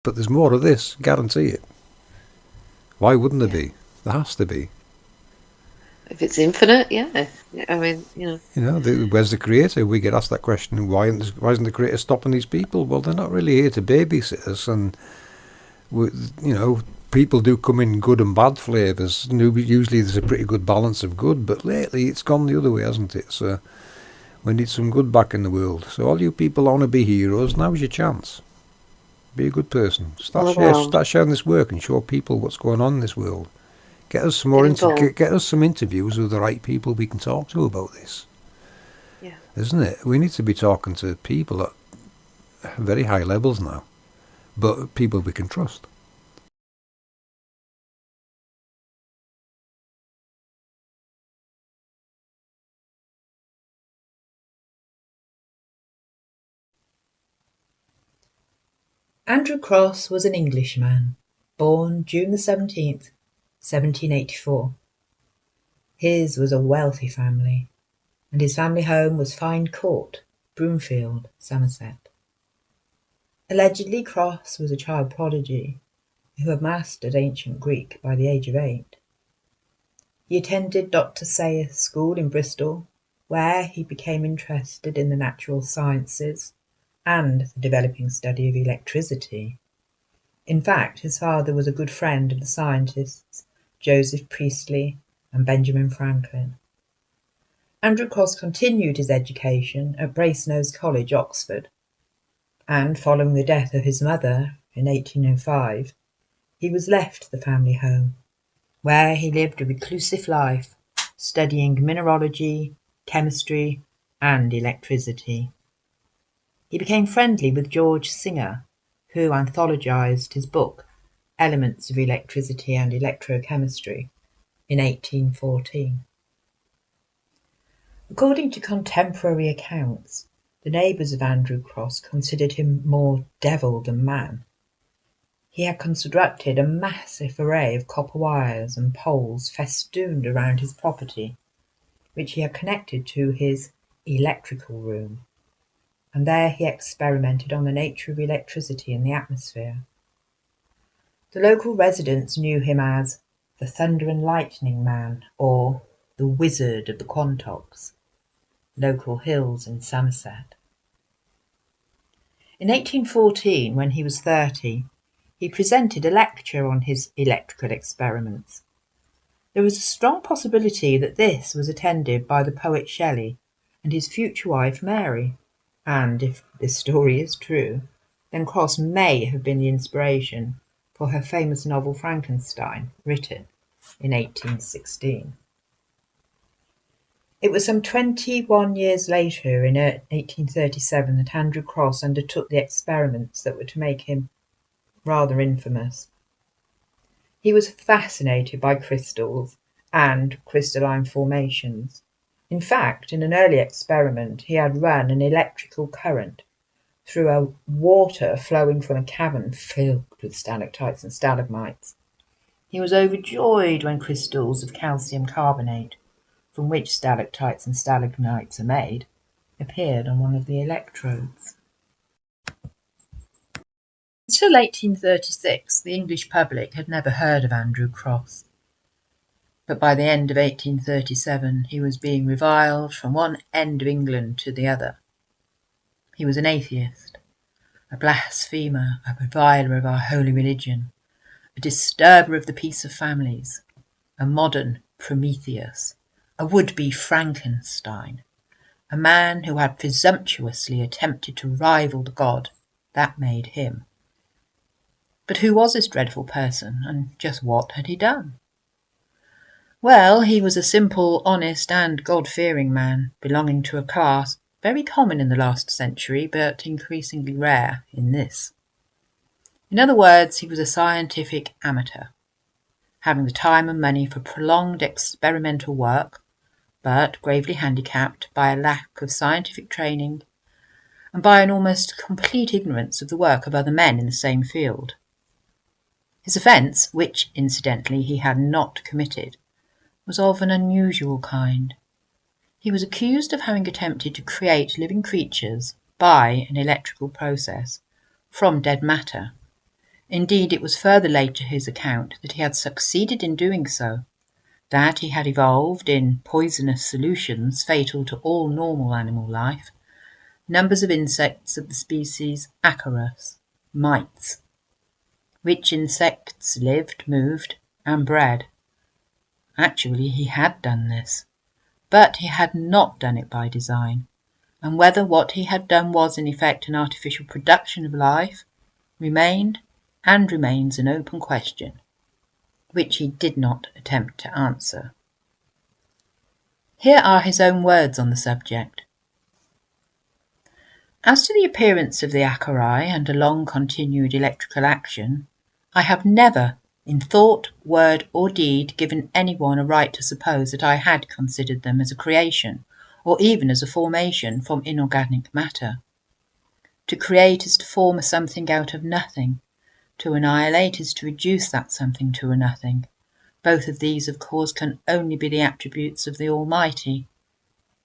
But there's more of this, guarantee it. Why wouldn't there be? There has to be. If it's infinite, yeah. I mean, Where's the creator? We get asked that question. Why isn't the creator stopping these people? Well, they're not really here to babysit us, and people do come in good and bad flavours. Usually there's a pretty good balance of good, but lately it's gone the other way, hasn't it? So we need some good back in the world. So all you people want to be heroes, now's your chance. Be a good person. all around. Start sharing this work and show people what's going on in this world. Get us some Get involved. get us some interviews with the right people we can talk to about this. Yeah. Isn't it? We need to be talking to people at very high levels now, but people we can trust. Andrew Cross was an Englishman, born June the 17th, 1784. His was a wealthy family, and his family home was Fine Court, Broomfield, Somerset. Allegedly, Cross was a child prodigy who had mastered ancient Greek by the age of 8. He attended Dr. Sayers School in Bristol, where he became interested in the natural sciences and the developing study of electricity. In fact, his father was a good friend of the scientists Joseph Priestley and Benjamin Franklin. Andrew Cross continued his education at Brasenose College, Oxford, and following the death of his mother in 1805, he was left the family home, where he lived a reclusive life, studying mineralogy, chemistry, and electricity. He became friendly with George Singer, who anthologized his book, Elements of Electricity and Electrochemistry, in 1814. According to contemporary accounts, the neighbours of Andrew Cross considered him more devil than man. He had constructed a massive array of copper wires and poles festooned around his property, which he had connected to his electrical room, and there he experimented on the nature of electricity in the atmosphere. The local residents knew him as the Thunder and Lightning Man, or the Wizard of the Quantocks, local hills in Somerset. In 1814, when he was 30, he presented a lecture on his electrical experiments. There was a strong possibility that this was attended by the poet Shelley and his future wife Mary, and if this story is true, then Cross may have been the inspiration for her famous novel Frankenstein, written in 1816. It was some 21 years later, in 1837, that Andrew Cross undertook the experiments that were to make him rather infamous. He was fascinated by crystals and crystalline formations. In fact, in an early experiment, he had run an electrical current through a water flowing from a cavern filled with stalactites and stalagmites. He was overjoyed when crystals of calcium carbonate, from which stalactites and stalagmites are made, appeared on one of the electrodes. Until 1836, the English public had never heard of Andrew Cross. But by the end of 1837, he was being reviled from one end of England to the other. He was an atheist, a blasphemer, a reviler of our holy religion, a disturber of the peace of families, a modern Prometheus, a would-be Frankenstein, a man who had presumptuously attempted to rival the god that made him. But who was this dreadful person, and just what had he done? Well, he was a simple, honest, and God-fearing man, belonging to a class very common in the last century, but increasingly rare in this. In other words, he was a scientific amateur, having the time and money for prolonged experimental work, but gravely handicapped by a lack of scientific training and by an almost complete ignorance of the work of other men in the same field. His offence, which incidentally he had not committed, was of an unusual kind. He was accused of having attempted to create living creatures by an electrical process from dead matter, Indeed, it was further laid to his account that he had succeeded in doing so, that he had evolved in poisonous solutions fatal to all normal animal life numbers of insects of the species Acarus, mites, which insects lived, moved, and bred. Actually, he had done this, but he had not done it by design, and whether what he had done was in effect an artificial production of life remained and remains an open question, which he did not attempt to answer. Here are his own words on the subject. As to the appearance of the acari and a long-continued electrical action, I have never, in thought, word, or deed, given anyone a right to suppose that I had considered them as a creation, or even as a formation from inorganic matter. To create is to form a something out of nothing. To annihilate is to reduce that something to a nothing. Both of these, of course, can only be the attributes of the Almighty.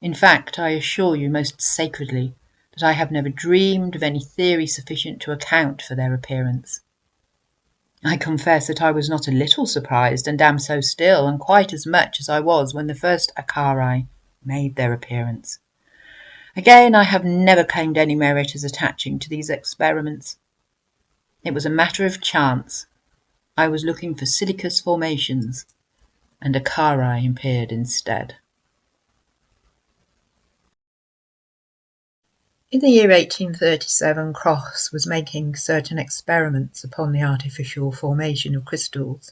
In fact, I assure you most sacredly that I have never dreamed of any theory sufficient to account for their appearance. I confess that I was not a little surprised, and am so still, and quite as much as I was when the first acari made their appearance. Again, I have never claimed any merit as attaching to these experiments. It was a matter of chance. I was looking for silicous formations, and acari appeared instead. In the year 1837, Cross was making certain experiments upon the artificial formation of crystals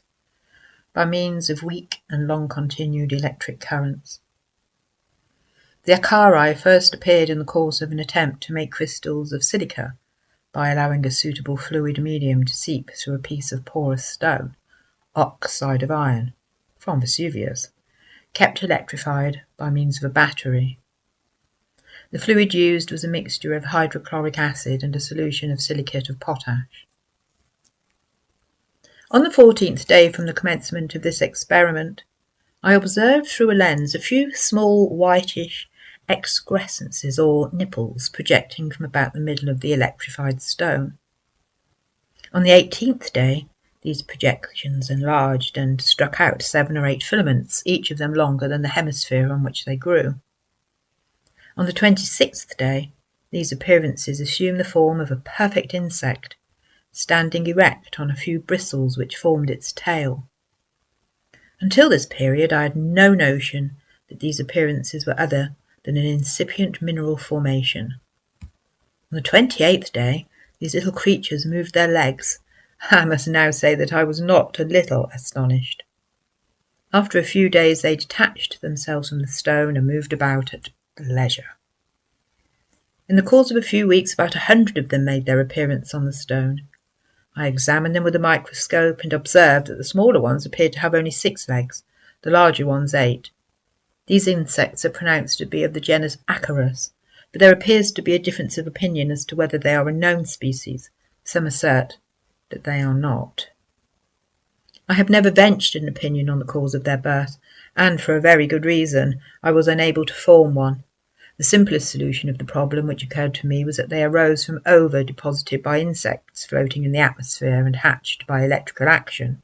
by means of weak and long-continued electric currents. The acari first appeared in the course of an attempt to make crystals of silica by allowing a suitable fluid medium to seep through a piece of porous stone, oxide of iron, from Vesuvius, kept electrified by means of a battery. The fluid used was a mixture of hydrochloric acid and a solution of silicate of potash. On the 14th day from the commencement of this experiment, I observed through a lens a few small whitish excrescences or nipples projecting from about the middle of the electrified stone. On the 18th day, these projections enlarged and struck out 7 or 8 filaments, each of them longer than the hemisphere on which they grew. On the 26th day, these appearances assumed the form of a perfect insect, standing erect on a few bristles which formed its tail. Until this period, I had no notion that these appearances were other than an incipient mineral formation. On the 28th day, these little creatures moved their legs. I must now say that I was not a little astonished. After a few days, they detached themselves from the stone and moved about at leisure. In the course of a few weeks, about 100 of them made their appearance on the stone. I examined them with a microscope and observed that the smaller ones appeared to have only 6 legs, the larger ones 8. These insects are pronounced to be of the genus Acarus, but there appears to be a difference of opinion as to whether they are a known species. Some assert that they are not. I have never ventured an opinion on the cause of their birth, and for a very good reason. I was unable to form one. The simplest solution of the problem which occurred to me was that they arose from ova deposited by insects floating in the atmosphere and hatched by electrical action.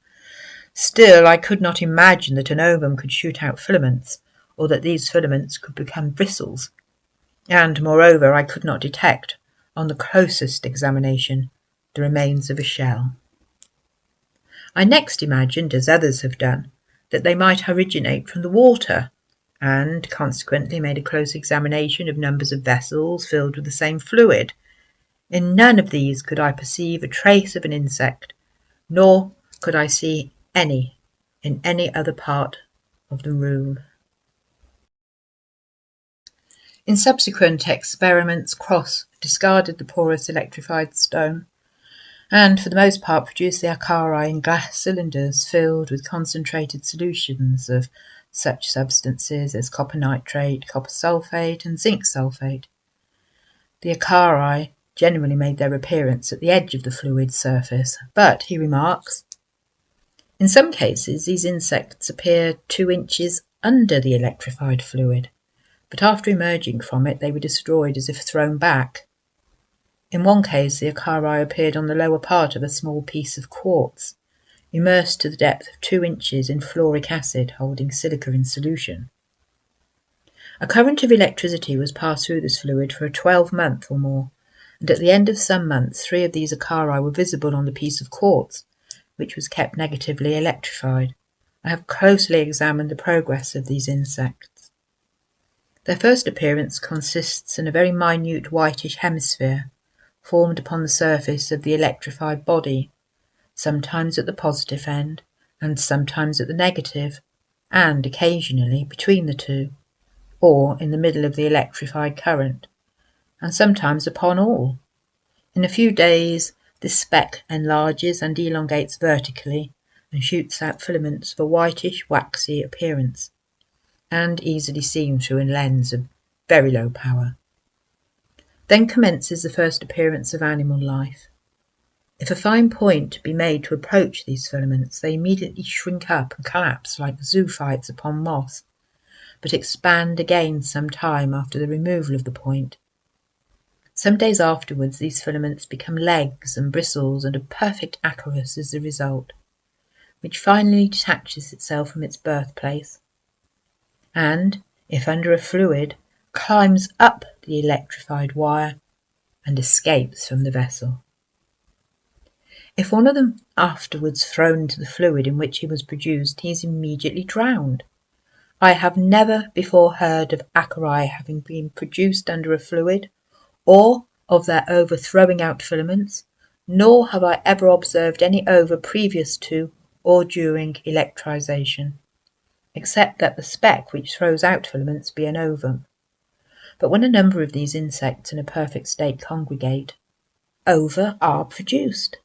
Still, I could not imagine that an ovum could shoot out filaments, or that these filaments could become bristles. And, moreover, I could not detect, on the closest examination, the remains of a shell. I next imagined, as others have done, that they might originate from the water, and consequently made a close examination of numbers of vessels filled with the same fluid. In none of these could I perceive a trace of an insect, nor could I see any in any other part of the room. In subsequent experiments, Cross discarded the porous electrified stone, and for the most part produced the acari in glass cylinders filled with concentrated solutions of such substances as copper nitrate, copper sulfate, and zinc sulfate. The acari generally made their appearance at the edge of the fluid surface, but, he remarks, in some cases these insects appear 2 inches under the electrified fluid, but after emerging from it they were destroyed as if thrown back. In one case, the acari appeared on the lower part of a small piece of quartz, immersed to the depth of 2 inches in fluoric acid holding silica in solution. A current of electricity was passed through this fluid for a 12-month or more, and at the end of some months 3 of these acari were visible on the piece of quartz, which was kept negatively electrified. I have closely examined the progress of these insects. Their first appearance consists in a very minute whitish hemisphere, formed upon the surface of the electrified body, sometimes at the positive end, and sometimes at the negative, and occasionally between the two, or in the middle of the electrified current, and sometimes upon all. In a few days this speck enlarges and elongates vertically, and shoots out filaments of a whitish waxy appearance, and easily seen through a lens of very low power. Then commences the first appearance of animal life. If a fine point be made to approach these filaments, they immediately shrink up and collapse like zoophytes upon moss, but expand again some time after the removal of the point. Some days afterwards these filaments become legs and bristles, and a perfect acarus is the result, which finally detaches itself from its birthplace, and, if under a fluid, climbs up the electrified wire and escapes from the vessel. If one of them afterwards thrown into the fluid in which he was produced, he is immediately drowned. I have never before heard of acari having been produced under a fluid, or of their ova throwing out filaments, nor have I ever observed any ova previous to or during electrization, except that the speck which throws out filaments be an ovum. But when a number of these insects in a perfect state congregate, ova are produced.